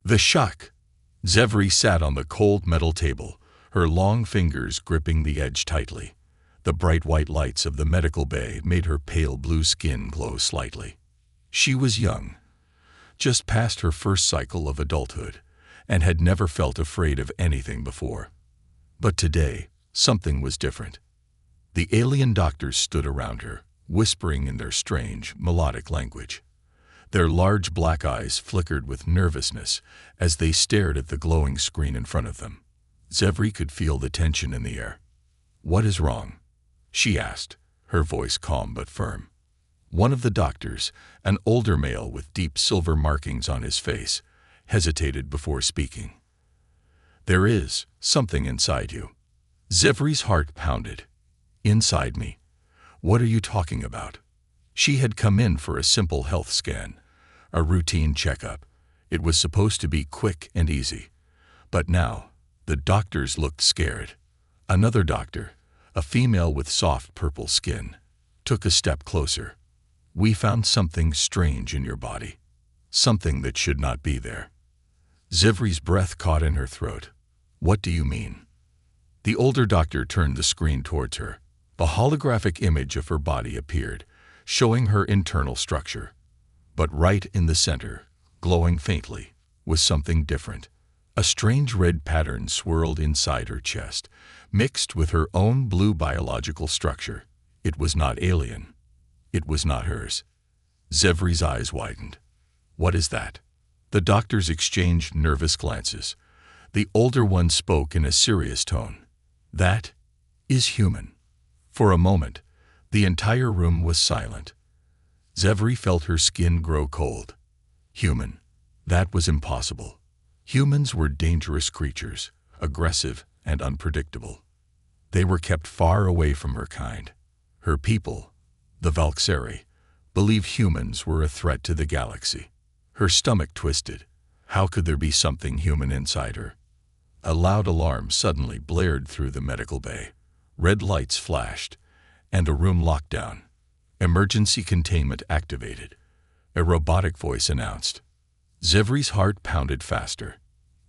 The shock! Zevri sat on the cold metal table, her long fingers gripping the edge tightly. The bright white lights of the medical bay made her pale blue skin glow slightly. She was young, just past her first cycle of adulthood, and had never felt afraid of anything before. But today, something was different. The alien doctors stood around her, whispering in their strange, melodic language. Their large black eyes flickered with nervousness as they stared at the glowing screen in front of them. Zevri could feel the tension in the air. "What is wrong?" she asked, her voice calm but firm. One of the doctors, an older male with deep silver markings on his face, hesitated before speaking. "There is something inside you." Zevri's heart pounded. "Inside me? What are you talking about?" She had come in for a simple health scan, a routine checkup. It was supposed to be quick and easy. But now, the doctors looked scared. Another doctor, a female with soft purple skin, took a step closer. "We found something strange in your body. Something that should not be there." Zevri's breath caught in her throat. "What do you mean?" The older doctor turned the screen towards her. A holographic image of her body appeared, showing her internal structure. But right in the center, glowing faintly, was something different. A strange red pattern swirled inside her chest, mixed with her own blue biological structure. It was not alien. It was not hers. Zevri's eyes widened. "What is that?" The doctors exchanged nervous glances. The older one spoke in a serious tone. "That is human." For a moment, the entire room was silent. Zevri felt her skin grow cold. Human. That was impossible. Humans were dangerous creatures, aggressive and unpredictable. They were kept far away from her kind. Her people, the Valkyrie, believed humans were a threat to the galaxy. Her stomach twisted. How could there be something human inside her? A loud alarm suddenly blared through the medical bay. Red lights flashed, and the room locked down. Emergency containment activated. A robotic voice announced. Zevri's heart pounded faster.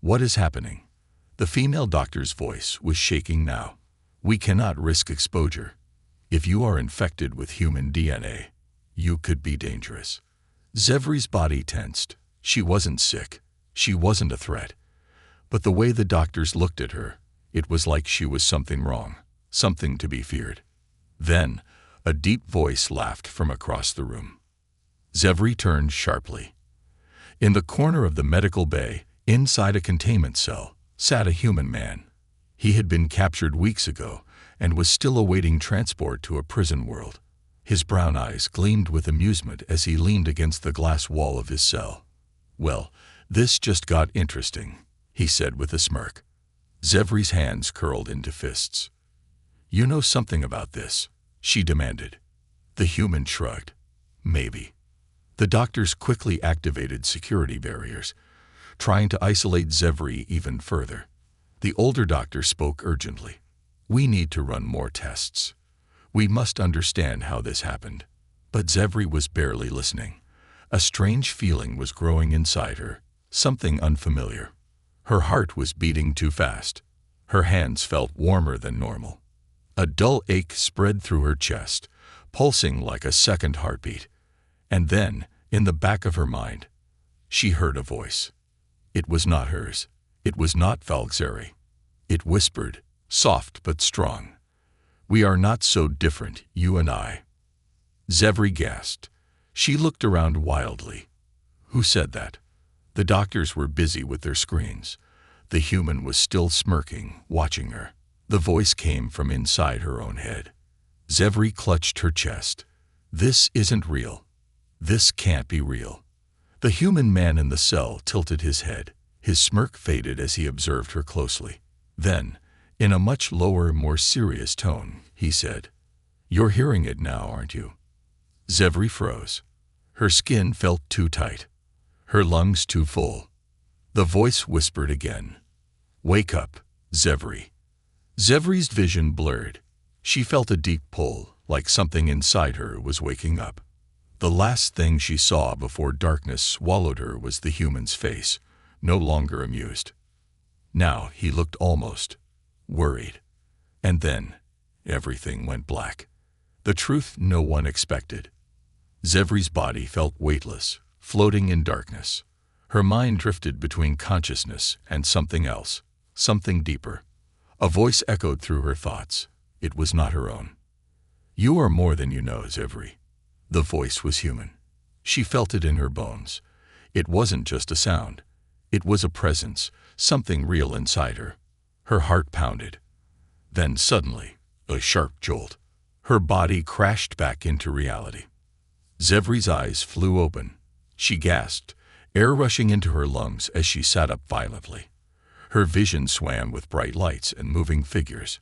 "What is happening?" The female doctor's voice was shaking now. "We cannot risk exposure. If you are infected with human DNA, you could be dangerous." Zevri's body tensed. She wasn't sick. She wasn't a threat. But the way the doctors looked at her, it was like she was something wrong, something to be feared. Then, a deep voice laughed from across the room. Zevri turned sharply. In the corner of the medical bay, inside a containment cell, sat a human man. He had been captured weeks ago and was still awaiting transport to a prison world. His brown eyes gleamed with amusement as he leaned against the glass wall of his cell. "Well, this just got interesting," he said with a smirk. Zevri's hands curled into fists. "You know something about this?" she demanded. The human shrugged. "Maybe." The doctors quickly activated security barriers, trying to isolate Zevri even further. The older doctor spoke urgently. "We need to run more tests. We must understand how this happened." But Zevri was barely listening. A strange feeling was growing inside her, something unfamiliar. Her heart was beating too fast. Her hands felt warmer than normal. A dull ache spread through her chest, pulsing like a second heartbeat. And then, in the back of her mind, she heard a voice. It was not hers. It was not Valkyrie. It whispered, soft but strong. "We are not so different, you and I." Zevri gasped. She looked around wildly. Who said that? The doctors were busy with their screens. The human was still smirking, watching her. The voice came from inside her own head. Zevri clutched her chest. "This isn't real. This can't be real." The human man in the cell tilted his head. His smirk faded as he observed her closely. Then, in a much lower, more serious tone, he said, "You're hearing it now, aren't you?" Zevri froze. Her skin felt too tight. Her lungs too full. The voice whispered again. "Wake up, Zevri." Zevri's vision blurred. She felt a deep pull, like something inside her was waking up. The last thing she saw before darkness swallowed her was the human's face, no longer amused. Now he looked almost worried. And then everything went black. The truth no one expected. Zevri's body felt weightless, floating in darkness. Her mind drifted between consciousness and something else, something deeper. A voice echoed through her thoughts. It was not her own. "You are more than you know, Zevri." The voice was human. She felt it in her bones. It wasn't just a sound. It was a presence, something real inside her. Her heart pounded. Then suddenly, a sharp jolt. Her body crashed back into reality. Zevri's eyes flew open. She gasped, air rushing into her lungs as she sat up violently. Her vision swam with bright lights and moving figures.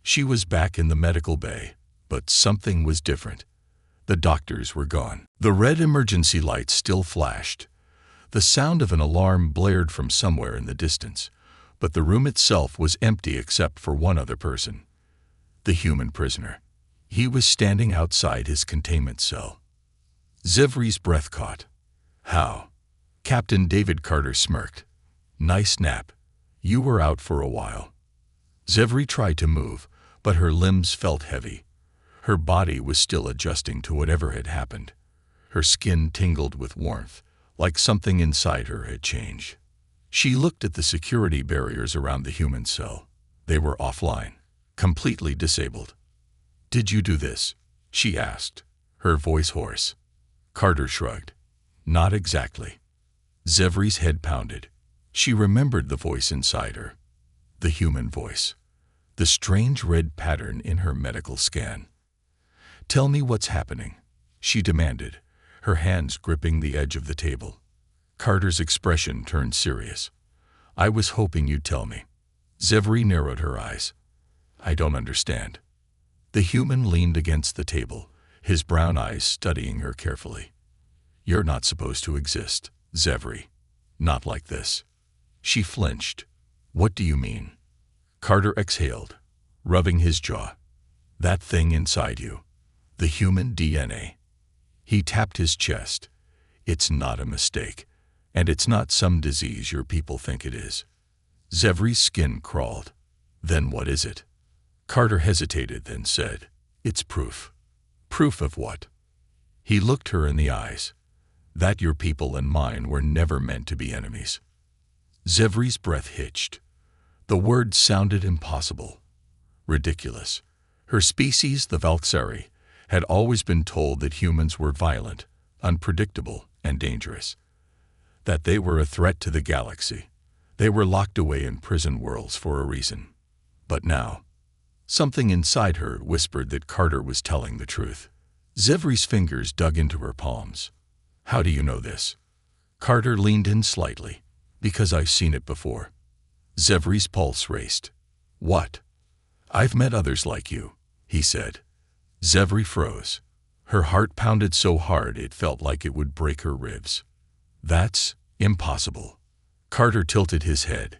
She was back in the medical bay, but something was different. The doctors were gone. The red emergency lights still flashed. The sound of an alarm blared from somewhere in the distance, but the room itself was empty except for one other person. The human prisoner. He was standing outside his containment cell. Zevri's breath caught. "How?" Captain David Carter smirked. "Nice nap. You were out for a while." Zevri tried to move, but her limbs felt heavy. Her body was still adjusting to whatever had happened. Her skin tingled with warmth, like something inside her had changed. She looked at the security barriers around the human cell. They were offline, completely disabled. "Did you do this?" she asked, her voice hoarse. Carter shrugged. "Not exactly." Zevri's head pounded. She remembered the voice inside her. The human voice. The strange red pattern in her medical scan. "Tell me what's happening," she demanded, her hands gripping the edge of the table. Carter's expression turned serious. "I was hoping you'd tell me." Zevri narrowed her eyes. "I don't understand." The human leaned against the table, his brown eyes studying her carefully. "You're not supposed to exist, Zevri. Not like this." She flinched. "What do you mean?" Carter exhaled, rubbing his jaw. "That thing inside you. The human DNA." He tapped his chest. "It's not a mistake, and it's not some disease your people think it is." Zevri's skin crawled. "Then what is it?" Carter hesitated, then said, "It's proof." "Proof of what?" He looked her in the eyes. "That your people and mine were never meant to be enemies." Zevri's breath hitched. The word sounded impossible, ridiculous. Her species, the Valkyrie, had always been told that humans were violent, unpredictable, and dangerous. That they were a threat to the galaxy. They were locked away in prison worlds for a reason. But now, something inside her whispered that Carter was telling the truth. Zevri's fingers dug into her palms. "How do you know this?" Carter leaned in slightly. "Because I've seen it before." Zevri's pulse raced. "What?" "I've met others like you," he said. Zevri froze. Her heart pounded so hard it felt like it would break her ribs. "That's impossible." Carter tilted his head.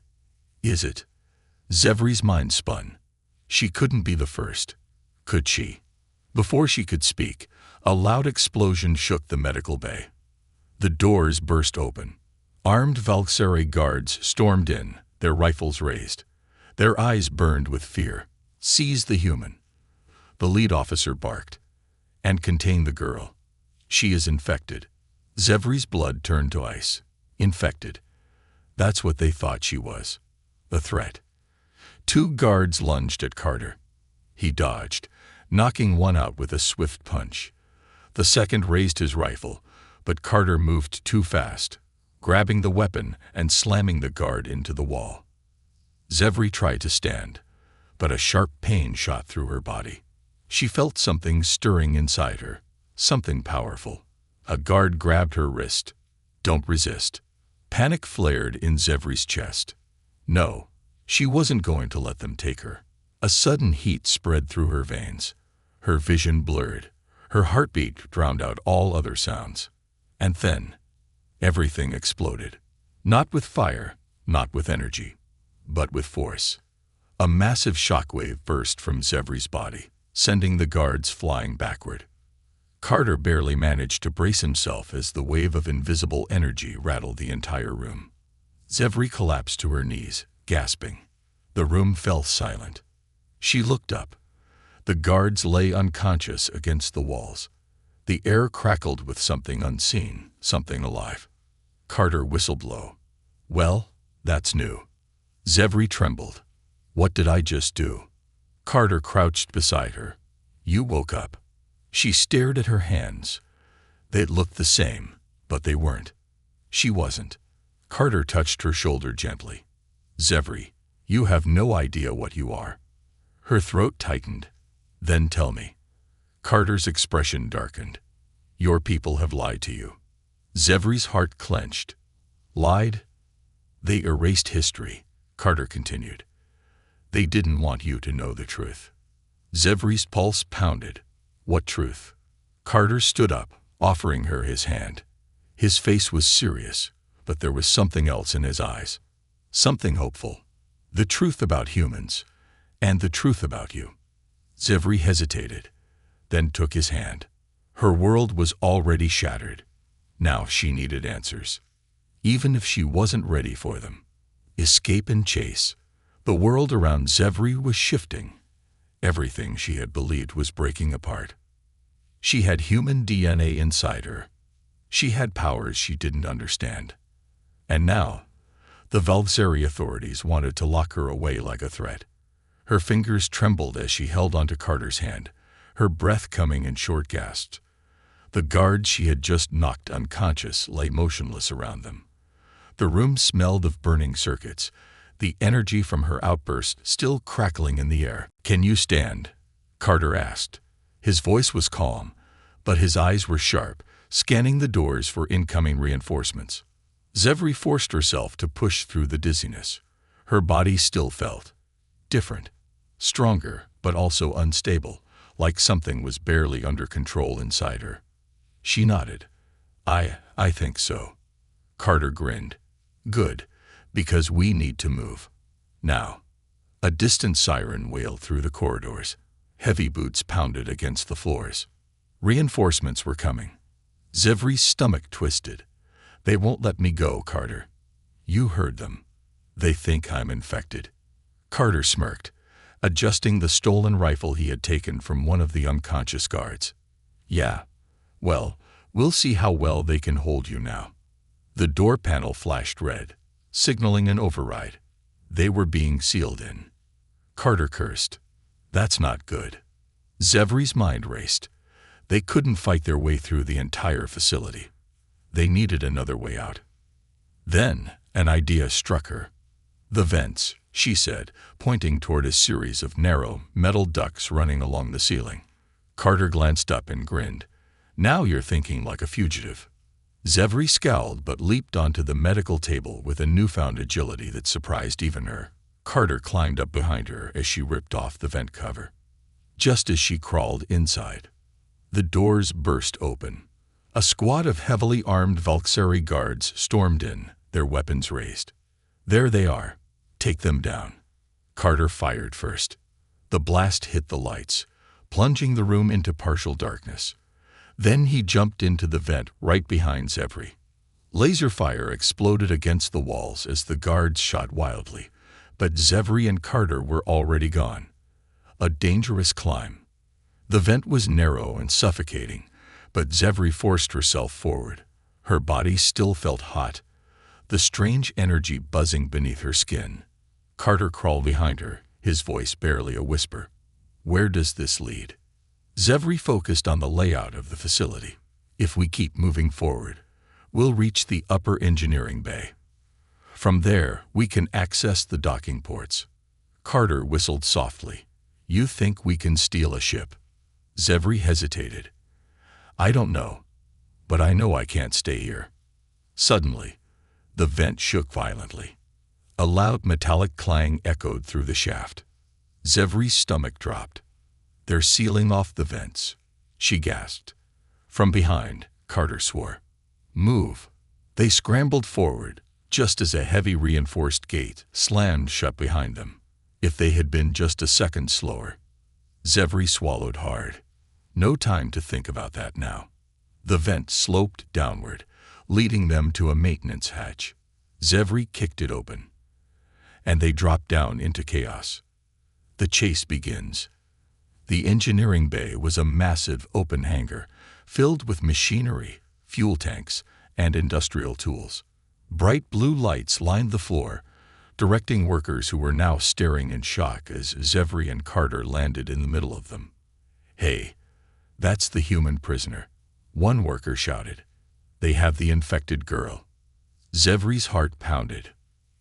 "Is it?" Zevri's mind spun. She couldn't be the first. Could she? Before she could speak, a loud explosion shook the medical bay. The doors burst open. Armed Valkyrie guards stormed in, their rifles raised. Their eyes burned with fear. "Seize the human." The lead officer barked. "And contain the girl. She is infected." Zevri's blood turned to ice. Infected. That's what they thought she was. A threat. Two guards lunged at Carter. He dodged, knocking one out with a swift punch. The second raised his rifle, but Carter moved too fast, grabbing the weapon and slamming the guard into the wall. Zevri tried to stand, but a sharp pain shot through her body. She felt something stirring inside her, something powerful. A guard grabbed her wrist. "Don't resist." Panic flared in Zevri's chest. No, she wasn't going to let them take her. A sudden heat spread through her veins. Her vision blurred. Her heartbeat drowned out all other sounds. And then, everything exploded. Not with fire, not with energy, but with force. A massive shockwave burst from Zevri's body, sending the guards flying backward. Carter barely managed to brace himself as the wave of invisible energy rattled the entire room. Zevri collapsed to her knees, gasping. The room fell silent. She looked up. The guards lay unconscious against the walls. The air crackled with something unseen, something alive. Carter whistled low. "Well, that's new." Zevri trembled. "What did I just do?" Carter crouched beside her. "You woke up." She stared at her hands. They looked the same, but they weren't. She wasn't. Carter touched her shoulder gently. "Zevri, you have no idea what you are." Her throat tightened. "Then tell me." Carter's expression darkened. "Your people have lied to you." Zevri's heart clenched. "Lied?" "They erased history," Carter continued. "They didn't want you to know the truth." Zevri's pulse pounded. "What truth?" Carter stood up, offering her his hand. His face was serious, but there was something else in his eyes. Something hopeful. "The truth about humans, and the truth about you." Zevri hesitated, then took his hand. Her world was already shattered. Now she needed answers, even if she wasn't ready for them. Escape and chase. The world around Zevri was shifting. Everything she had believed was breaking apart. She had human DNA inside her. She had powers she didn't understand. And now, the Valkyrie authorities wanted to lock her away like a threat. Her fingers trembled as she held onto Carter's hand, her breath coming in short gasps. The guards she had just knocked unconscious lay motionless around them. The room smelled of burning circuits, the energy from her outburst still crackling in the air. "Can you stand?" Carter asked. His voice was calm, but his eyes were sharp, scanning the doors for incoming reinforcements. Zevri forced herself to push through the dizziness. Her body still felt different, stronger, but also unstable, like something was barely under control inside her. She nodded. I think so." Carter grinned. "Good, because we need to move. Now." A distant siren wailed through the corridors. Heavy boots pounded against the floors. Reinforcements were coming. Zevri's stomach twisted. "They won't let me go, Carter." "You heard them. They think I'm infected." Carter smirked, adjusting the stolen rifle he had taken from one of the unconscious guards. "Yeah. Well, we'll see how well they can hold you now." The door panel flashed red, signaling an override. They were being sealed in. Carter cursed. "That's not good." Zevri's mind raced. They couldn't fight their way through the entire facility. They needed another way out. Then an idea struck her. "The vents," she said, pointing toward a series of narrow, metal ducts running along the ceiling. Carter glanced up and grinned. "Now you're thinking like a fugitive." Zevri scowled but leaped onto the medical table with a newfound agility that surprised even her. Carter climbed up behind her as she ripped off the vent cover. Just as she crawled inside, the doors burst open. A squad of heavily armed Valkyrie guards stormed in, their weapons raised. "There they are. Take them down." Carter fired first. The blast hit the lights, plunging the room into partial darkness. Then he jumped into the vent right behind Zevri. Laser fire exploded against the walls as the guards shot wildly, but Zevri and Carter were already gone. A dangerous climb. The vent was narrow and suffocating, but Zevri forced herself forward. Her body still felt hot, the strange energy buzzing beneath her skin. Carter crawled behind her, his voice barely a whisper. "Where does this lead?" Zevri focused on the layout of the facility. "If we keep moving forward, we'll reach the upper engineering bay. From there, we can access the docking ports." Carter whistled softly. "You think we can steal a ship?" Zevri hesitated. "I don't know, but I know I can't stay here." Suddenly, the vent shook violently. A loud metallic clang echoed through the shaft. Zevri's stomach dropped. "They're sealing off the vents," she gasped. From behind, Carter swore. "Move." They scrambled forward, just as a heavy reinforced gate slammed shut behind them. If they had been just a second slower. Zevri swallowed hard. No time to think about that now. The vent sloped downward, leading them to a maintenance hatch. Zevri kicked it open, and they dropped down into chaos. The chase begins. The engineering bay was a massive open hangar, filled with machinery, fuel tanks, and industrial tools. Bright blue lights lined the floor, directing workers who were now staring in shock as Zevri and Carter landed in the middle of them. "Hey, that's the human prisoner," one worker shouted. "They have the infected girl." Zevri's heart pounded.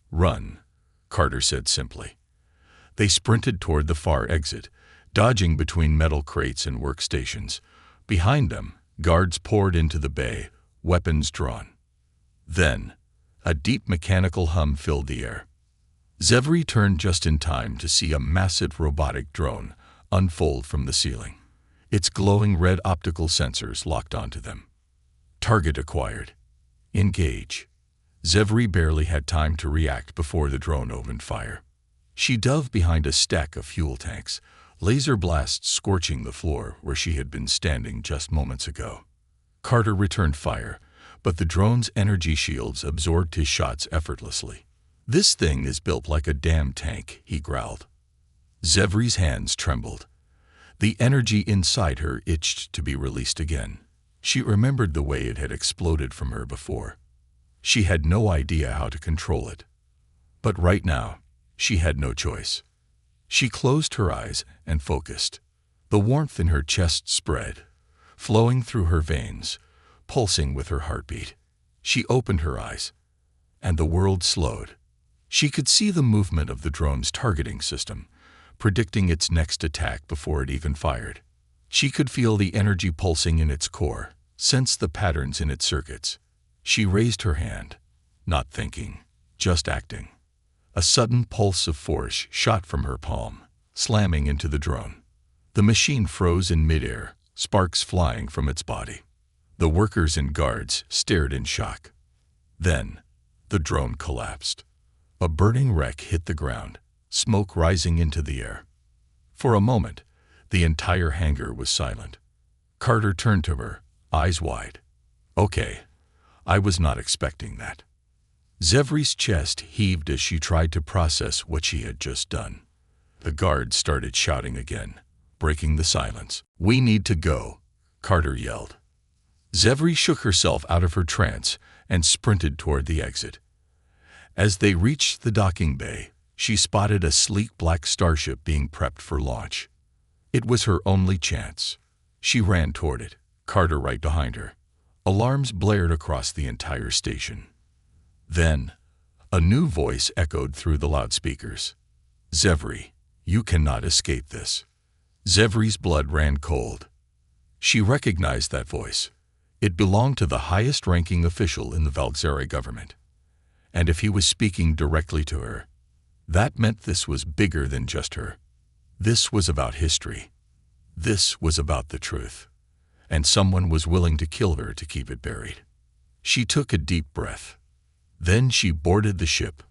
"Run," Carter said simply. They sprinted toward the far exit, dodging between metal crates and workstations. Behind them, guards poured into the bay, weapons drawn. Then, a deep mechanical hum filled the air. Zevri turned just in time to see a massive robotic drone unfold from the ceiling. Its glowing red optical sensors locked onto them. Target acquired. Engage. Zevri barely had time to react before the drone opened fire. She dove behind a stack of fuel tanks, laser blasts scorching the floor where she had been standing just moments ago. Carter returned fire, but the drone's energy shields absorbed his shots effortlessly. "This thing is built like a damn tank," he growled. Zevri's hands trembled. The energy inside her itched to be released again. She remembered the way it had exploded from her before. She had no idea how to control it. But right now, she had no choice. She closed her eyes and focused. The warmth in her chest spread, flowing through her veins, pulsing with her heartbeat. She opened her eyes, and the world slowed. She could see the movement of the drone's targeting system, predicting its next attack before it even fired. She could feel the energy pulsing in its core, sense the patterns in its circuits. She raised her hand, not thinking, just acting. A sudden pulse of force shot from her palm, slamming into the drone. The machine froze in midair, sparks flying from its body. The workers and guards stared in shock. Then, the drone collapsed. A burning wreck hit the ground, smoke rising into the air. For a moment, the entire hangar was silent. Carter turned to her, eyes wide. "Okay, I was not expecting that." Zevri's chest heaved as she tried to process what she had just done. The guards started shouting again, breaking the silence. "We need to go," Carter yelled. Zevri shook herself out of her trance and sprinted toward the exit. As they reached the docking bay, she spotted a sleek black starship being prepped for launch. It was her only chance. She ran toward it, Carter right behind her. Alarms blared across the entire station. Then, a new voice echoed through the loudspeakers. "Zevri, you cannot escape this." Zevri's blood ran cold. She recognized that voice. It belonged to the highest-ranking official in the Valkyrie government. And if he was speaking directly to her, that meant this was bigger than just her. This was about history. This was about the truth. And someone was willing to kill her to keep it buried. She took a deep breath. Then she boarded the ship,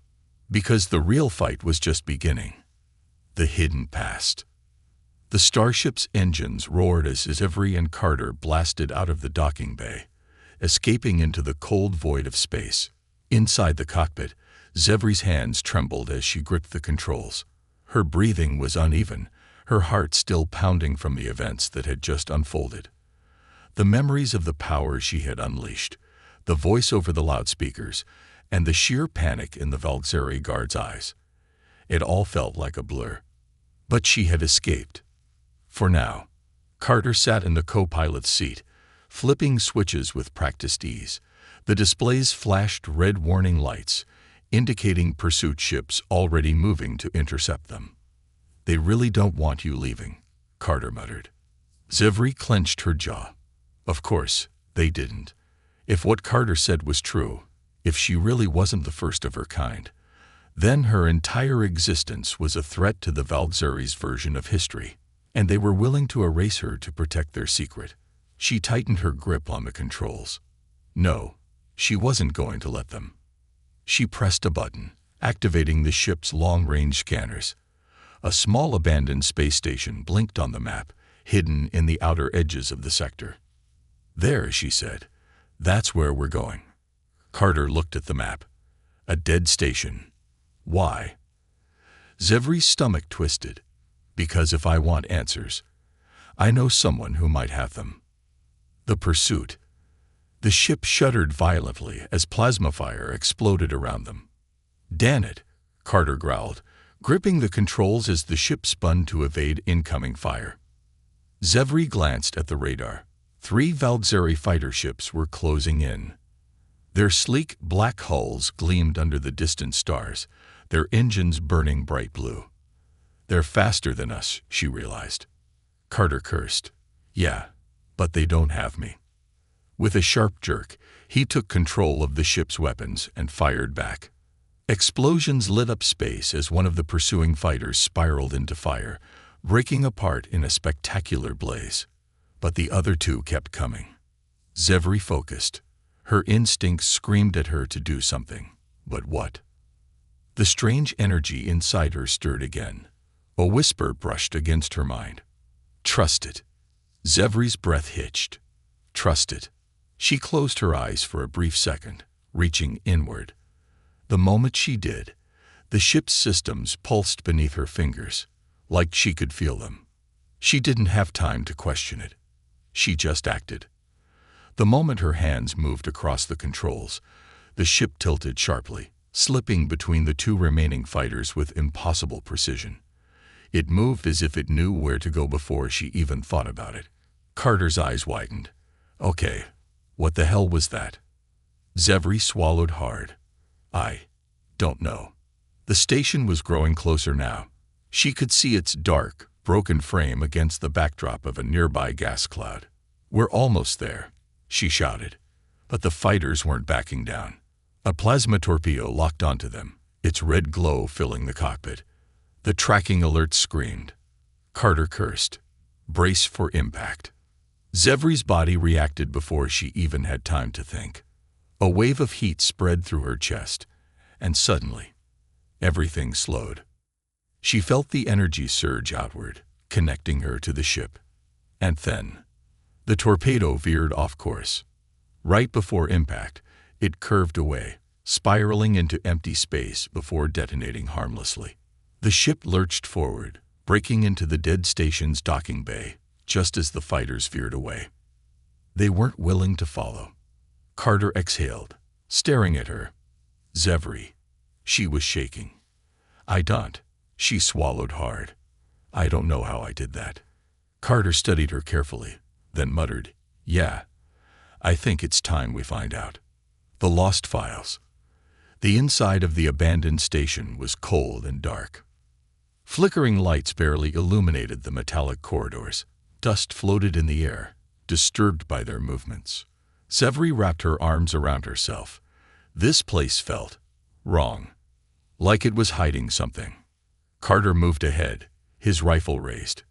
because the real fight was just beginning. The hidden past. The starship's engines roared as Zevri and Carter blasted out of the docking bay, escaping into the cold void of space. Inside the cockpit, Zevri's hands trembled as she gripped the controls. Her breathing was uneven, her heart still pounding from the events that had just unfolded. The memories of the power she had unleashed, the voice over the loudspeakers, and the sheer panic in the Valkyrie guard's eyes. It all felt like a blur. But she had escaped. For now. Carter sat in the co-pilot's seat, flipping switches with practiced ease. The displays flashed red warning lights, indicating pursuit ships already moving to intercept them. "They really don't want you leaving," Carter muttered. Zevri clenched her jaw. Of course, they didn't. If what Carter said was true, if she really wasn't the first of her kind, then her entire existence was a threat to the Valkyrie's version of history, and they were willing to erase her to protect their secret. She tightened her grip on the controls. No, she wasn't going to let them. She pressed a button, activating the ship's long-range scanners. A small abandoned space station blinked on the map, hidden in the outer edges of the sector. "There," she said. "That's where we're going." Carter looked at the map. A dead station. Why? Zevry's stomach twisted. Because if I want answers, I know someone who might have them. The pursuit. The ship shuddered violently as plasma fire exploded around them. "Damn it," Carter growled, gripping the controls as the ship spun to evade incoming fire. Zevry glanced at the radar. 3 Valdzeri fighter ships were closing in. Their sleek black hulls gleamed under the distant stars, their engines burning bright blue. "They're faster than us," she realized. Carter cursed. "Yeah, but they don't have me." With a sharp jerk, he took control of the ship's weapons and fired back. Explosions lit up space as one of the pursuing fighters spiraled into fire, breaking apart in a spectacular blaze. But the other 2 kept coming. Zevry focused. Her instincts screamed at her to do something. But what? The strange energy inside her stirred again. A whisper brushed against her mind. "Trust it." Zevry's breath hitched. "Trust it." She closed her eyes for a brief second, reaching inward. The moment she did, the ship's systems pulsed beneath her fingers, like she could feel them. She didn't have time to question it. She just acted. The moment her hands moved across the controls, the ship tilted sharply, slipping between the 2 remaining fighters with impossible precision. It moved as if it knew where to go before she even thought about it. Carter's eyes widened. "Okay, what the hell was that?" Zevry swallowed hard. "I don't know." The station was growing closer now. She could see its dark, broken frame against the backdrop of a nearby gas cloud. "We're almost there," she shouted. But the fighters weren't backing down. A plasma torpedo locked onto them, its red glow filling the cockpit. The tracking alert screamed. Carter cursed. "Brace for impact." Zevry's body reacted before she even had time to think. A wave of heat spread through her chest, and suddenly, everything slowed. She felt the energy surge outward, connecting her to the ship. And then, the torpedo veered off course. Right before impact, it curved away, spiraling into empty space before detonating harmlessly. The ship lurched forward, breaking into the dead station's docking bay, just as the fighters veered away. They weren't willing to follow. Carter exhaled, staring at her. "Zevry." She was shaking. "I don't." She swallowed hard. "I don't know how I did that." Carter studied her carefully, then muttered, "Yeah, I think it's time we find out." The lost files. The inside of the abandoned station was cold and dark. Flickering lights barely illuminated the metallic corridors. Dust floated in the air, disturbed by their movements. Zevry wrapped her arms around herself. This place felt wrong, like it was hiding something. Carter moved ahead, his rifle raised.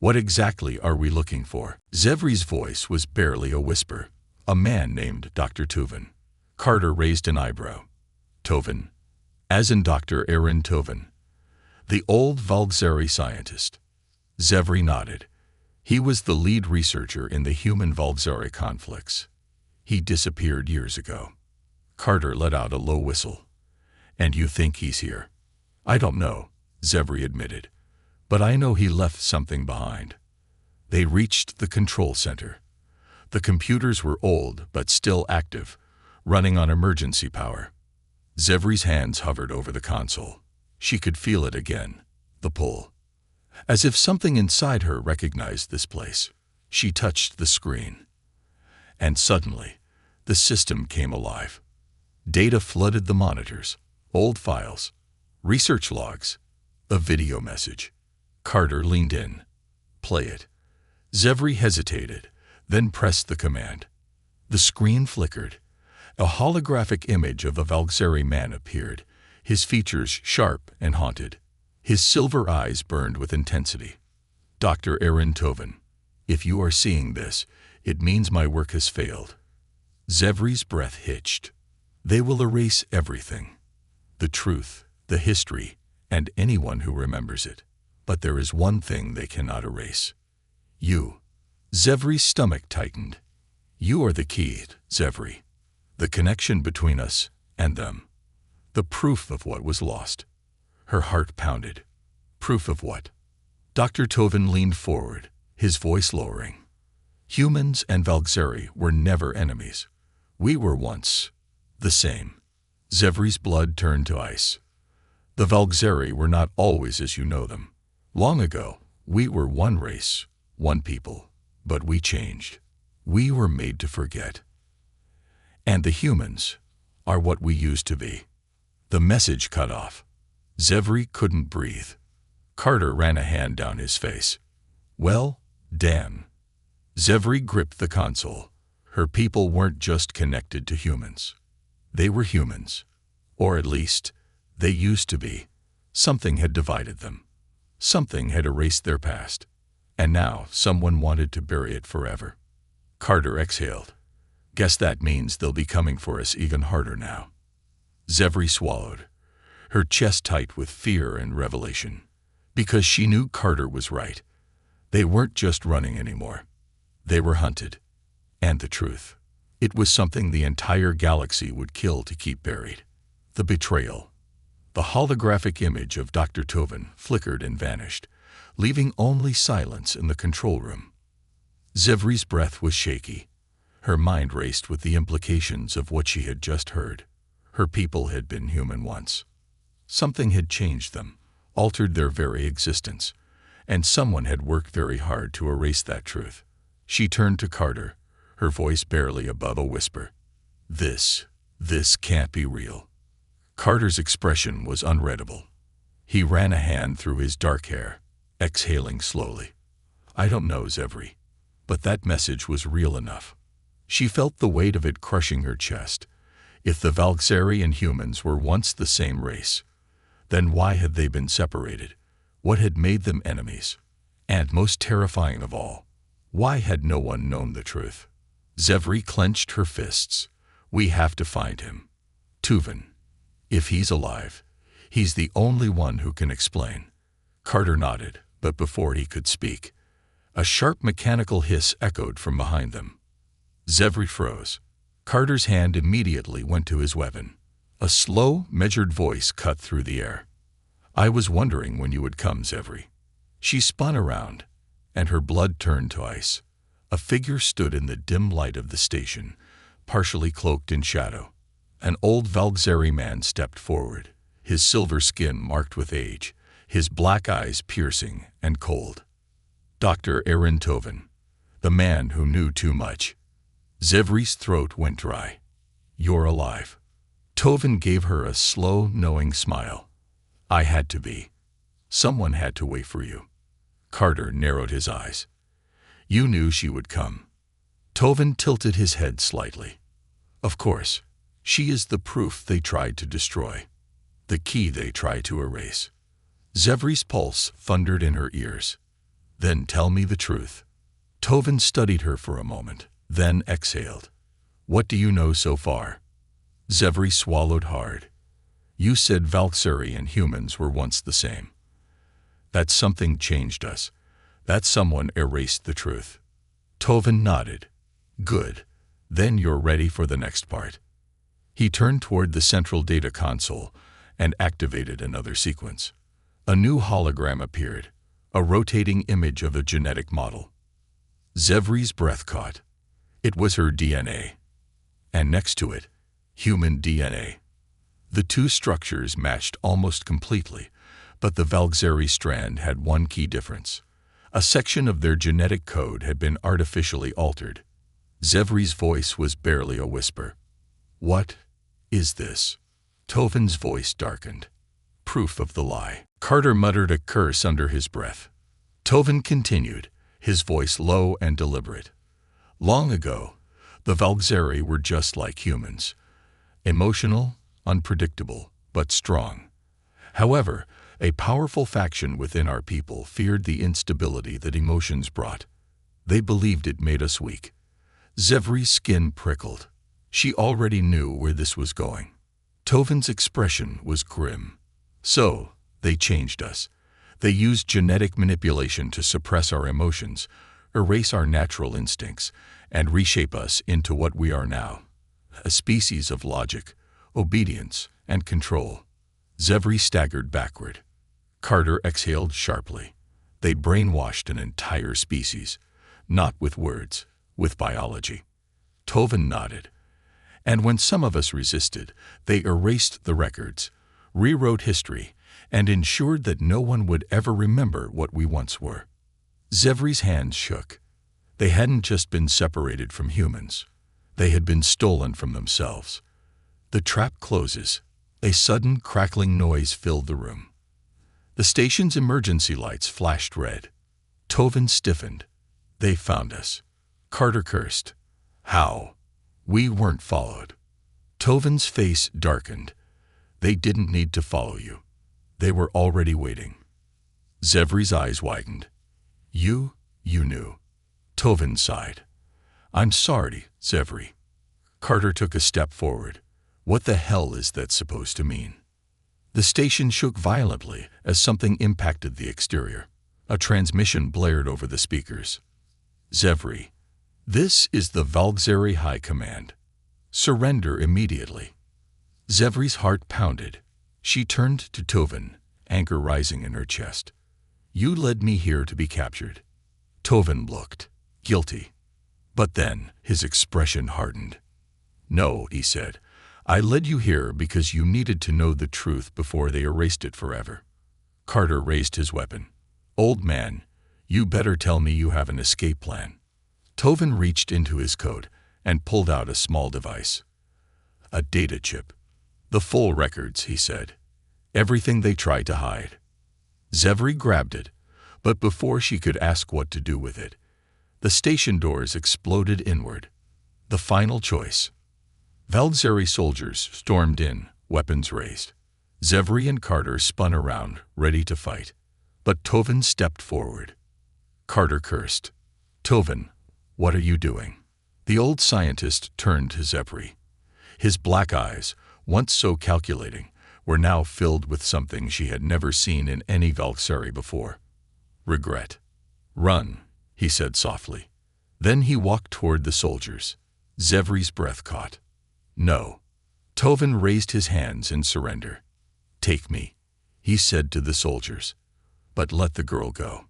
"What exactly are we looking for?" Zevry's voice was barely a whisper. "A man named Dr. Toven." Carter raised an eyebrow. "Toven? As in Dr. Aaron Toven, the old Valdzeri scientist?" Zevry nodded. "He was the lead researcher in the human Valdzeri conflicts. He disappeared years ago." Carter let out a low whistle. "And you think he's here?" "I don't know," Zevry admitted. "But I know he left something behind." They reached the control center. The computers were old but still active, running on emergency power. Zevry's hands hovered over the console. She could feel it again, the pull. As if something inside her recognized this place, she touched the screen. And suddenly, the system came alive. Data flooded the monitors, old files, research logs, a video message. Carter leaned in. "Play it." Zevry hesitated, then pressed the command. The screen flickered. A holographic image of a Valdzeri man appeared, his features sharp and haunted. His silver eyes burned with intensity. "Dr. Aaron Toven, if you are seeing this, it means my work has failed." Zevry's breath hitched. "They will erase everything. The truth, the history, and anyone who remembers it. But there is one thing they cannot erase. You." Zevry's stomach tightened. "You are the key, Zevry. The connection between us and them. The proof of what was lost. Her heart pounded. Proof of what? Dr. Tovin leaned forward, his voice lowering. Humans and Valkyrie were never enemies. We were once the same. Zevri's blood turned to ice. The Valkyrie were not always as you know them. Long ago, we were one race, one people, but we changed. We were made to forget. And the humans are what we used to be. The message cut off. Zevri couldn't breathe. Carter ran a hand down his face. Well, damn. Zevri gripped the console. Her people weren't just connected to humans. They were humans. Or at least, they used to be. Something had divided them. Something had erased their past. And now someone wanted to bury it forever. Carter exhaled. Guess that means they'll be coming for us even harder now. Zevri swallowed, her chest tight with fear and revelation. Because she knew Carter was right. They weren't just running anymore. They were hunted. And the truth. It was something the entire galaxy would kill to keep buried. The betrayal. The holographic image of Dr. Tovin flickered and vanished, leaving only silence in the control room. Zevri's breath was shaky. Her mind raced with the implications of what she had just heard. Her people had been human once. Something had changed them, altered their very existence, and someone had worked very hard to erase that truth. She turned to Carter, her voice barely above a whisper. This can't be real. Carter's expression was unreadable. He ran a hand through his dark hair, exhaling slowly. I don't know, Zevri, but that message was real enough. She felt the weight of it crushing her chest. If the Valkyrie and humans were once the same race, then why had they been separated? What had made them enemies? And most terrifying of all, why had no one known the truth? Zevri clenched her fists. We have to find him. Tovin. If he's alive, he's the only one who can explain. Carter nodded, but before he could speak, a sharp mechanical hiss echoed from behind them. Zevri froze. Carter's hand immediately went to his weapon. A slow, measured voice cut through the air. I was wondering when you would come, Zevri. She spun around, and her blood turned to ice. A figure stood in the dim light of the station, partially cloaked in shadow. An old Valkyrie man stepped forward, his silver skin marked with age, his black eyes piercing and cold. Dr. Aaron Tovin, the man who knew too much. Zevri's throat went dry. You're alive. Tovin gave her a slow, knowing smile. I had to be. Someone had to wait for you. Carter narrowed his eyes. You knew she would come. Tovin tilted his head slightly. Of course, she is the proof they tried to destroy. The key they tried to erase. Zevri's pulse thundered in her ears. Then tell me the truth. Tovin studied her for a moment, then exhaled. What do you know so far? Zevri swallowed hard. You said Valkyrie and humans were once the same. That something changed us. That someone erased the truth. Tovin nodded. Good. Then you're ready for the next part. He turned toward the central data console and activated another sequence. A new hologram appeared, a rotating image of a genetic model. Zevri's breath caught. It was her DNA. And next to it, human DNA. The two structures matched almost completely, but the Valkyrie strand had one key difference. A section of their genetic code had been artificially altered. Zevri's voice was barely a whisper. What is this? Tovin's voice darkened. Proof of the lie. Carter muttered a curse under his breath. Tovin continued, his voice low and deliberate. Long ago, the Valkyrie were just like humans. Emotional, unpredictable, but strong. However, a powerful faction within our people feared the instability that emotions brought. They believed it made us weak. Zevri's skin prickled. She already knew where this was going. Tovin's expression was grim. So, they changed us. They used genetic manipulation to suppress our emotions, erase our natural instincts, and reshape us into what we are now. A species of logic, obedience, and control. Zevri staggered backward. Carter exhaled sharply. They'd brainwashed an entire species, not with words, with biology. Tovin nodded. And when some of us resisted, they erased the records, rewrote history, and ensured that no one would ever remember what we once were. Zevri's hands shook. They hadn't just been separated from humans. They had been stolen from themselves. The trap closes. A sudden crackling noise filled the room. The station's emergency lights flashed red. Tovin stiffened. They found us. Carter cursed. How? We weren't followed. Tovin's face darkened. They didn't need to follow you. They were already waiting. Zevri's eyes widened. You knew. Tovin sighed. I'm sorry, Zevri. Carter took a step forward. What the hell is that supposed to mean? The station shook violently as something impacted the exterior. A transmission blared over the speakers. Zevri, this is the Valgzeri High Command. Surrender immediately. Zevri's heart pounded. She turned to Tovin, anger rising in her chest. You led me here to be captured. Tovin looked, guilty. But then his expression hardened. No, he said. I led you here because you needed to know the truth before they erased it forever. Carter raised his weapon. Old man, you better tell me you have an escape plan. Tovin reached into his coat and pulled out a small device. A data chip. The full records, he said. Everything they tried to hide. Zevri grabbed it, but before she could ask what to do with it, the station doors exploded inward. The final choice. Valgzeri soldiers stormed in, weapons raised. Zevri and Carter spun around, ready to fight. But Tovin stepped forward. Carter cursed. Tovin, what are you doing? The old scientist turned to Zevri. His black eyes, once so calculating, were now filled with something she had never seen in any Valgzeri before. Regret. Run, he said softly. Then he walked toward the soldiers. Zevri's breath caught. No. Tovin raised his hands in surrender. Take me, he said to the soldiers. But let the girl go.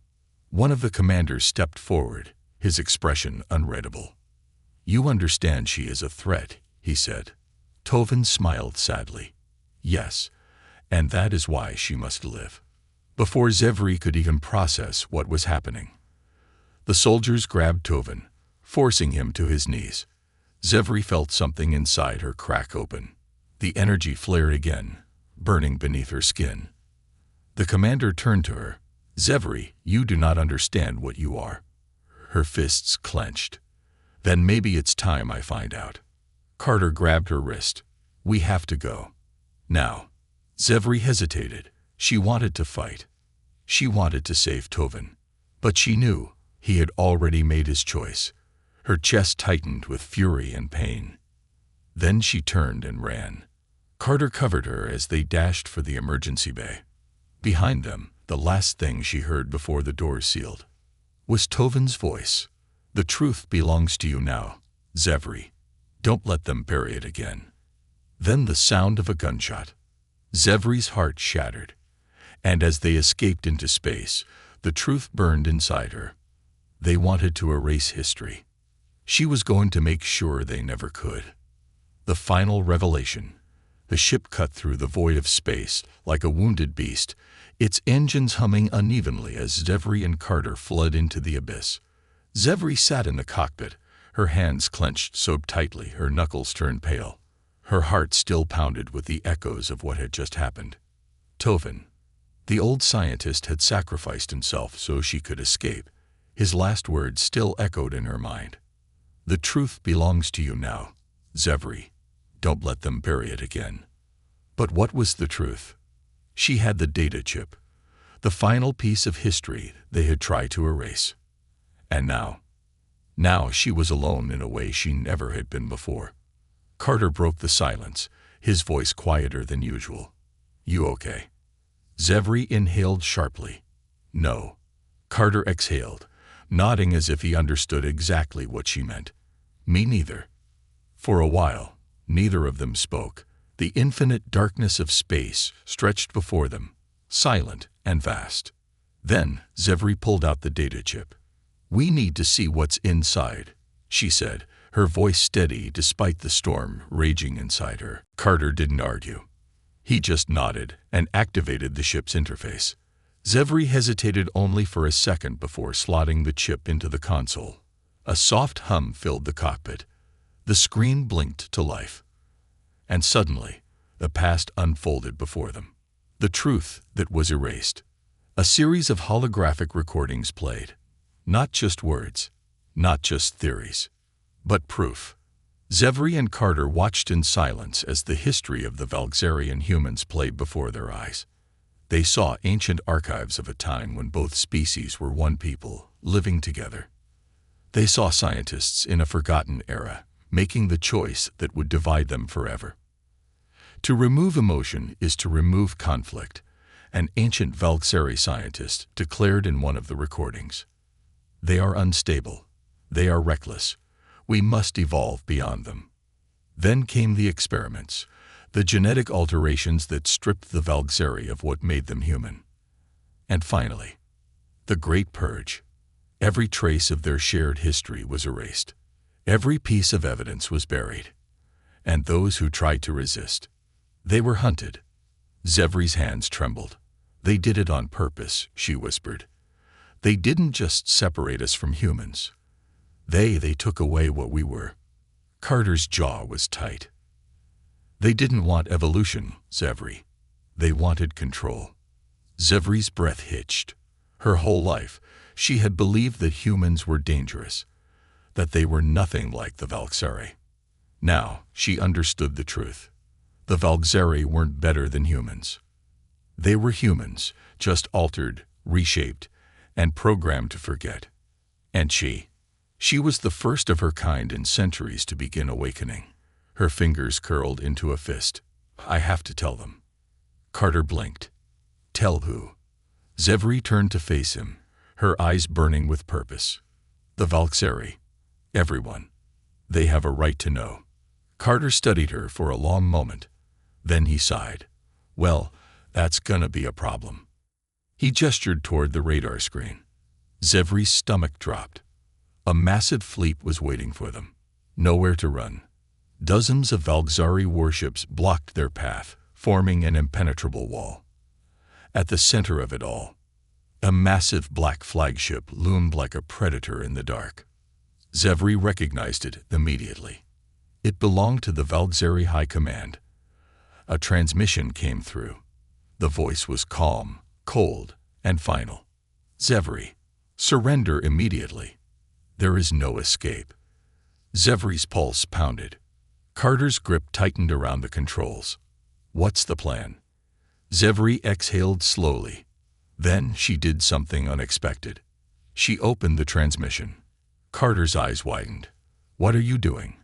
One of the commanders stepped forward, his expression unreadable. You understand she is a threat, he said. Tovin smiled sadly. Yes, and that is why she must live. Before Zevri could even process what was happening, the soldiers grabbed Tovin, forcing him to his knees. Zevri felt something inside her crack open. The energy flared again, burning beneath her skin. The commander turned to her. Zevri, you do not understand what you are. Her fists clenched. Then maybe it's time I find out. Carter grabbed her wrist. We have to go. Now. Zevri hesitated. She wanted to fight. She wanted to save Tovin. But she knew he had already made his choice. Her chest tightened with fury and pain. Then she turned and ran. Carter covered her as they dashed for the emergency bay. Behind them, the last thing she heard before the doors sealed was Tovin's voice. The truth belongs to you now, Zevri. Don't let them bury it again. Then the sound of a gunshot. Zevri's heart shattered. And as they escaped into space, the truth burned inside her. They wanted to erase history. She was going to make sure they never could. The final revelation. The ship cut through the void of space like a wounded beast, its engines humming unevenly as Zevri and Carter fled into the abyss. Zevri sat in the cockpit, her hands clenched so tightly her knuckles turned pale. Her heart still pounded with the echoes of what had just happened. Tovin. The old scientist had sacrificed himself so she could escape. His last words still echoed in her mind. The truth belongs to you now, Zevri. Don't let them bury it again. But what was the truth? She had the data chip, the final piece of history they had tried to erase. And now she was alone in a way she never had been before. Carter broke the silence, his voice quieter than usual. You okay? Zevri inhaled sharply. No. Carter exhaled, nodding as if he understood exactly what she meant. Me neither. For a while, neither of them spoke, The infinite darkness of space stretched before them, silent and vast. Then Zevri pulled out the data chip. "We need to see what's inside," she said, her voice steady despite the storm raging inside her. Carter didn't argue. He just nodded and activated the ship's interface. Zevri hesitated only for a second before slotting the chip into the console. A soft hum filled the cockpit. The screen blinked to life. And suddenly, the past unfolded before them. The truth that was erased. A series of holographic recordings played. Not just words, not just theories, but proof. Zevri and Carter watched in silence as the history of the Valkyrian humans played before their eyes. They saw ancient archives of a time when both species were one people, living together. They saw scientists in a forgotten era, making the choice that would divide them forever. To remove emotion is to remove conflict, an ancient Valkyrie scientist declared in one of the recordings. They are unstable. They are reckless. We must evolve beyond them. Then came the experiments, the genetic alterations that stripped the Valkyrie of what made them human. And finally, the Great Purge. Every trace of their shared history was erased. Every piece of evidence was buried. And those who tried to resist, they were hunted. Zevri's hands trembled. "They did it on purpose," she whispered. "They didn't just separate us from humans. They took away what we were." Carter's jaw was tight. "They didn't want evolution, Zevri. They wanted control." Zevri's breath hitched. Her whole life, she had believed that humans were dangerous, that they were nothing like the Valkyrie. Now she understood the truth. The Valkyrie weren't better than humans. They were humans, just altered, reshaped, and programmed to forget. And she was the first of her kind in centuries to begin awakening. Her fingers curled into a fist. "I have to tell them." Carter blinked. "Tell who?" Zevri turned to face him, her eyes burning with purpose. "The Valkyrie. Everyone. They have a right to know." Carter studied her for a long moment. Then he sighed. "Well, that's gonna be a problem." He gestured toward the radar screen. Zevri's stomach dropped. A massive fleet was waiting for them. Nowhere to run. Dozens of Valkyrie warships blocked their path, forming an impenetrable wall. At the center of it all, a massive black flagship loomed like a predator in the dark. Zevri recognized it immediately. It belonged to the Valkyrie High Command. A transmission came through. The voice was calm, cold, and final. "Zevri, surrender immediately. There is no escape." Zevri's pulse pounded. Carter's grip tightened around the controls. "What's the plan?" Zevri exhaled slowly. Then she did something unexpected. She opened the transmission. Carter's eyes widened. "What are you doing?"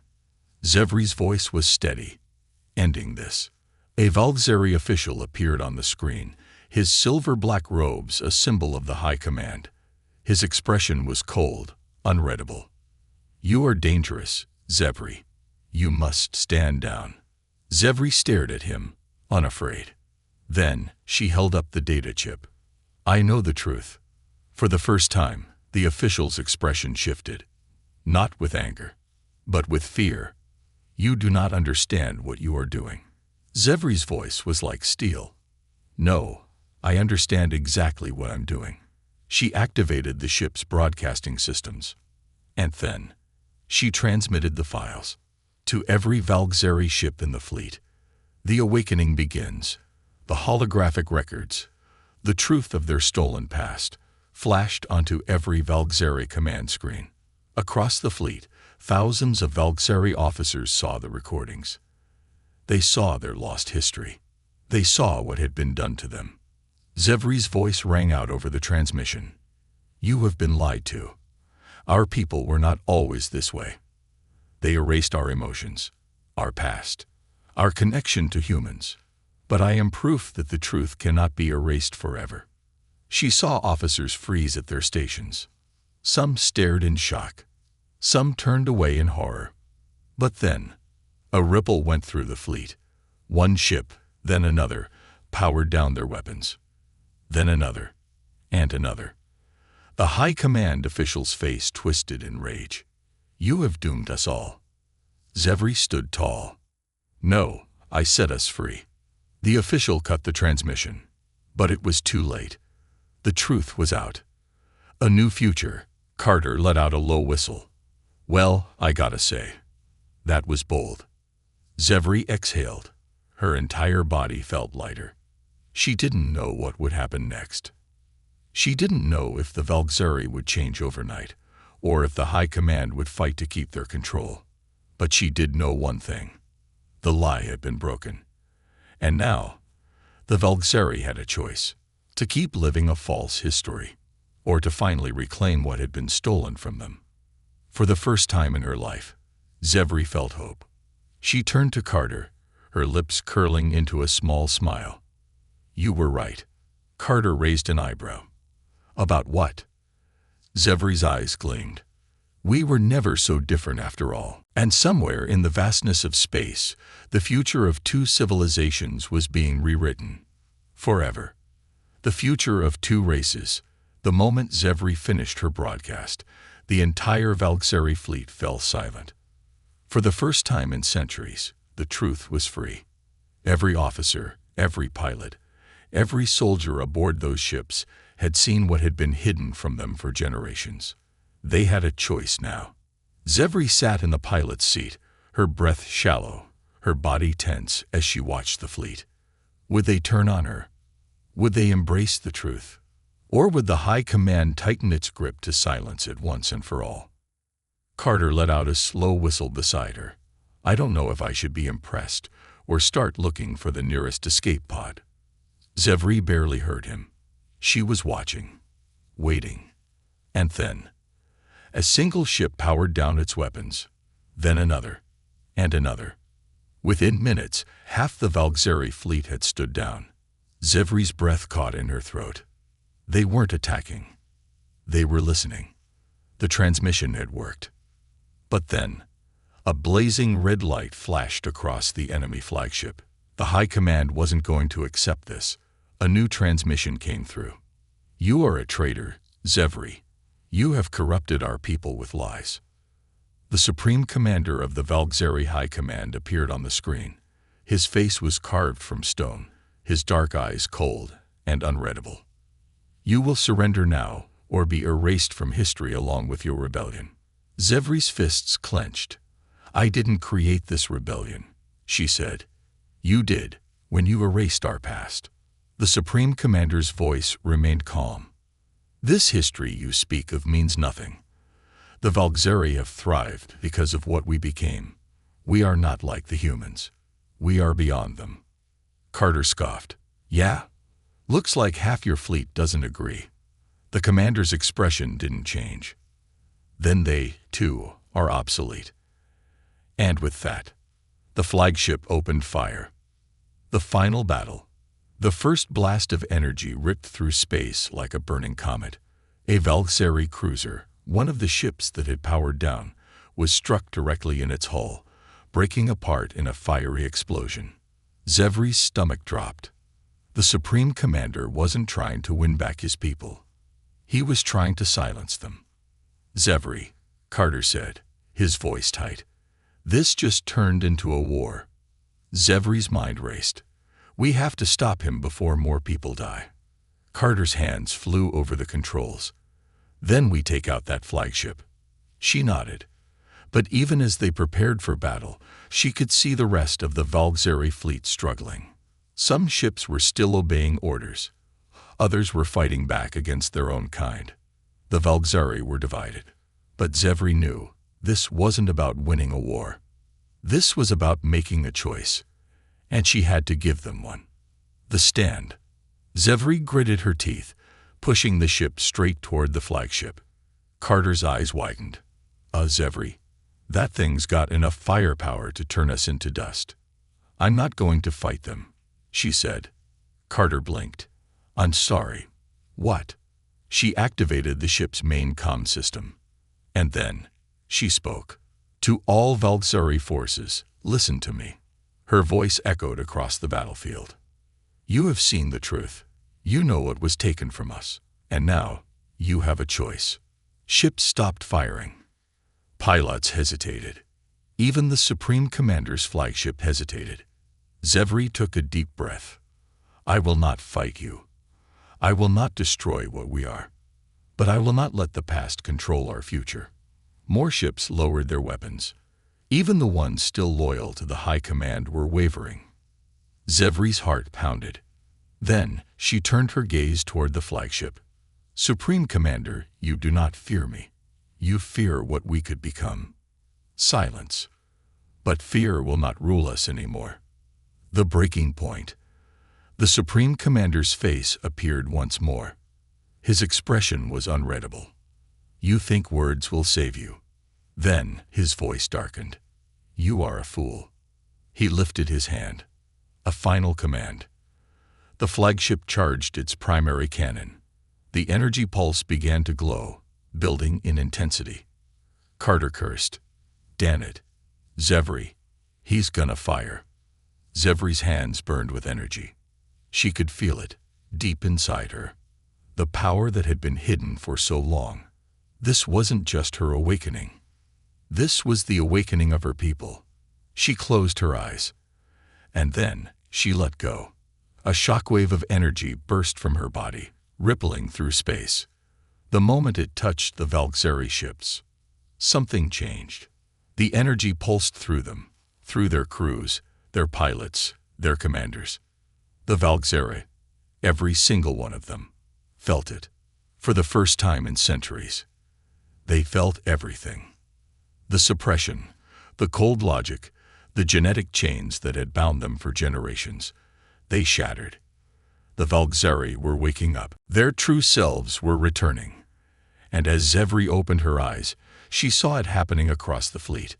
Zevri's voice was steady. "Ending this." A Valkyrie official appeared on the screen, his silver-black robes a symbol of the High Command. His expression was cold, unreadable. "You are dangerous, Zevri. You must stand down." Zevri stared at him, unafraid. Then she held up the data chip. "I know the truth." For the first time, the official's expression shifted. Not with anger, but with fear. "You do not understand what you are doing." Zevri's voice was like steel. "No, I understand exactly what I'm doing." She activated the ship's broadcasting systems. And then, she transmitted the files to every Valkyrie ship in the fleet. The awakening begins. The holographic records, the truth of their stolen past, flashed onto every Valkyrie command screen. Across the fleet, thousands of Valkyrie officers saw the recordings. They saw their lost history. They saw what had been done to them. Zevri's voice rang out over the transmission. "You have been lied to. Our people were not always this way. They erased our emotions, our past, our connection to humans. But I am proof that the truth cannot be erased forever." She saw officers freeze at their stations. Some stared in shock. Some turned away in horror. But then, a ripple went through the fleet. One ship, then another, powered down their weapons. Then another, and another. The High Command official's face twisted in rage. "You have doomed us all." Zevri stood tall. "No, I set us free." The official cut the transmission. But it was too late. The truth was out. A new future. Carter let out a low whistle. "Well, I gotta say, that was bold." Zevri exhaled. Her entire body felt lighter. She didn't know what would happen next. She didn't know if the Valkyrie would change overnight, or if the High Command would fight to keep their control. But she did know one thing. The lie had been broken. And now, the Valkyrie had a choice: to keep living a false history, or to finally reclaim what had been stolen from them. For the first time in her life, Zevri felt hope. She turned to Carter, her lips curling into a small smile. "You were right." Carter raised an eyebrow. "About what?" Zevri's eyes gleamed. "We were never so different after all." And somewhere in the vastness of space, the future of two civilizations was being rewritten. Forever. The future of two races. The moment Zevri finished her broadcast, the entire Valkyrie fleet fell silent. For the first time in centuries, the truth was free. Every officer, every pilot, every soldier aboard those ships had seen what had been hidden from them for generations. They had a choice now. Zevri sat in the pilot's seat, her breath shallow, her body tense as she watched the fleet. Would they turn on her? Would they embrace the truth? Or would the High Command tighten its grip to silence it once and for all? Carter let out a slow whistle beside her. "I don't know if I should be impressed or start looking for the nearest escape pod." Zevri barely heard him. She was watching, waiting. And then, a single ship powered down its weapons, then another, and another. Within minutes, half the Valkyrie fleet had stood down. Zevri's breath caught in her throat. They weren't attacking. They were listening. The transmission had worked. But then, a blazing red light flashed across the enemy flagship. The High Command wasn't going to accept this. A new transmission came through. "You are a traitor, Zevri. You have corrupted our people with lies." The Supreme Commander of the Valkyrie High Command appeared on the screen. His face was carved from stone, his dark eyes cold and unreadable. "You will surrender now, or be erased from history along with your rebellion." Zevri's fists clenched. "I didn't create this rebellion," she said. "You did, when you erased our past." The Supreme Commander's voice remained calm. "This history you speak of means nothing. The Valkyrie have thrived because of what we became. We are not like the humans. We are beyond them." Carter scoffed. "Yeah? Looks like half your fleet doesn't agree." The commander's expression didn't change. "Then they, too, are obsolete." And with that, the flagship opened fire. The final battle. The first blast of energy ripped through space like a burning comet. A Valkyrie cruiser, one of the ships that had powered down, was struck directly in its hull, breaking apart in a fiery explosion. Zevri's stomach dropped. The Supreme Commander wasn't trying to win back his people. He was trying to silence them. "Zevri," Carter said, his voice tight. "This just turned into a war." Zevri's mind raced. "We have to stop him before more people die." Carter's hands flew over the controls. "Then we take out that flagship." She nodded. But even as they prepared for battle, she could see the rest of the Valkyrie fleet struggling. Some ships were still obeying orders. Others were fighting back against their own kind. The Valkyrie were divided. But Zevri knew this wasn't about winning a war. This was about making a choice. And she had to give them one. The stand. Zevri gritted her teeth, pushing the ship straight toward the flagship. Carter's eyes widened. Zevri, that thing's got enough firepower to turn us into dust." "I'm not going to fight them," she said. Carter blinked. "I'm sorry." "What?" She activated the ship's main comm system. And then, she spoke. "To all Valkyrie forces, listen to me." Her voice echoed across the battlefield. You have seen the truth. You know what was taken from us. And now, you have a choice. Ships stopped firing. Pilots hesitated. Even the Supreme Commander's flagship hesitated. Zevri took a deep breath. I will not fight you. I will not destroy what we are. But I will not let the past control our future. More ships lowered their weapons. Even the ones still loyal to the High Command were wavering. Zevri's heart pounded. Then she turned her gaze toward the flagship. Supreme Commander, you do not fear me. You fear what we could become. Silence. But fear will not rule us anymore. The breaking point. The Supreme Commander's face appeared once more. His expression was unreadable. You think words will save you. Then his voice darkened. You are a fool. He lifted his hand. A final command. The flagship charged its primary cannon. The energy pulse began to glow, building in intensity. Carter cursed. Damn it. Zevri. He's gonna fire. Zevri's hands burned with energy. She could feel it, deep inside her. The power that had been hidden for so long. This wasn't just her awakening. This was the awakening of her people. She closed her eyes. And then she let go. A shockwave of energy burst from her body, rippling through space. The moment it touched the Valkyrie ships, something changed. The energy pulsed through them, through their crews, their pilots, their commanders. The Valkyrie, every single one of them, felt it. For the first time in centuries. They felt everything. The suppression, the cold logic, the genetic chains that had bound them for generations. They shattered. The Valkyrie were waking up. Their true selves were returning. And as Zevri opened her eyes, she saw it happening across the fleet.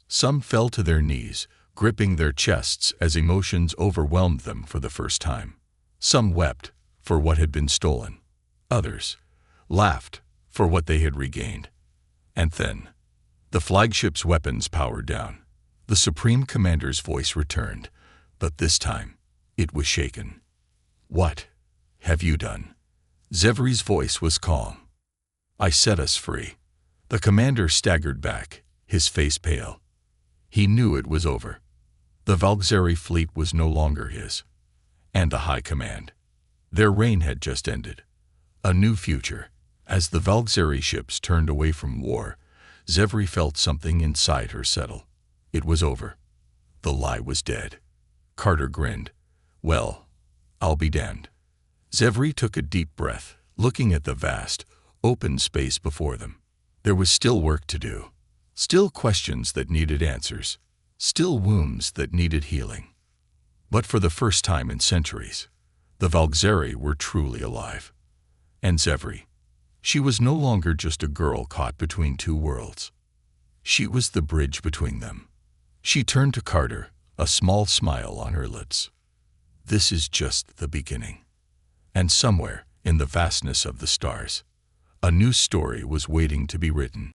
Some fell to their knees, gripping their chests as emotions overwhelmed them for the first time. Some wept for what had been stolen. Others laughed for what they had regained. And then, the flagship's weapons powered down. The Supreme Commander's voice returned, but this time, it was shaken. What have you done? Zevri's voice was calm. I set us free. The commander staggered back, his face pale. He knew it was over. The Valkyrie fleet was no longer his. And the High Command. Their reign had just ended. A new future. As the Valkyrie ships turned away from war, Zevri felt something inside her settle. It was over. The lie was dead. Carter grinned. Well, I'll be damned. Zevri took a deep breath, looking at the vast, open space before them. There was still work to do. Still questions that needed answers. Still wounds that needed healing. But for the first time in centuries, the Valkyrie were truly alive. And Zevri, she was no longer just a girl caught between two worlds. She was the bridge between them. She turned to Carter, a small smile on her lips. This is just the beginning. And somewhere, in the vastness of the stars, a new story was waiting to be written.